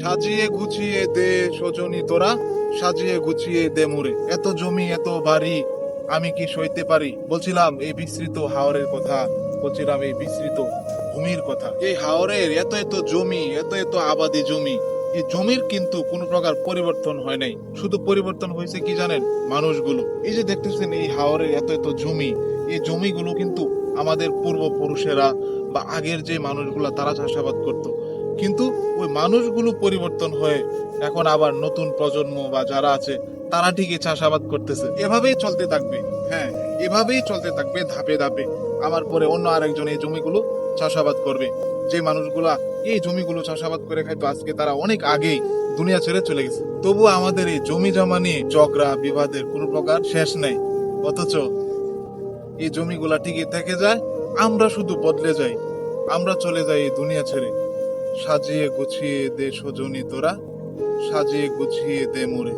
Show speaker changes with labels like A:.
A: সাজিয়ে গুছিয়ে দে সজনী তোরা, সাজিয়ে গুছিয়ে দে মুরে। এত জমি এত বাড়ি আমি কি সইতে পারি? বলছিলাম এই বিস্তৃত হাওরের কথা, বলছিলাম এই বিস্তৃত ভূমির কথা। এই হাওরের এত এত জমি, এত এত আবাদি জমি, এই জমির কিন্তু কোনো প্রকার পরিবর্তন হয় নাই। শুধু পরিবর্তন হয়েছে কি জানেন? মানুষগুলো। এই যে দেখতেছেন এই হাওরের এত এত জমি, এই জমিগুলো কিন্তু আমাদের পূর্বপুরুষেরা বা আগের যে মানুষগুলা তারা চাষাবাদ করত। কিন্তু ওই মানুষগুলো পরিবর্তন হয়ে এখন আবার নতুন প্রজন্ম বা যারা আছে তারা ঠিকই চাষাবাদ করতেছে। এভাবেই চলতে থাকবে। হ্যাঁ, এভাবেই চলতে থাকবে ধাপে ধাপে। আমার পরে অন্য আরেকজন এই জমিগুলো চাষাবাদ করবে। যে মানুষগুলা এই জমিগুলো চাষাবাদ করে খাইতো আজকে তারা অনেক আগেই দুনিয়া ছেড়ে চলে গেছে। তবু আমাদের এই জমি জমা নিয়ে ঝগড়া বিবাদের কোনো প্রকার শেষ নেই। অথচ এই জমিগুলা ঠিকই থেকে যায়, আমরা শুধু বদলে যাই। আমরা চলে যাই এই দুনিয়া ছেড়ে। সাজিয়ে গুছিয়ে দে সজনী তোরা, সাজিয়ে গুছিয়ে দে মোরে।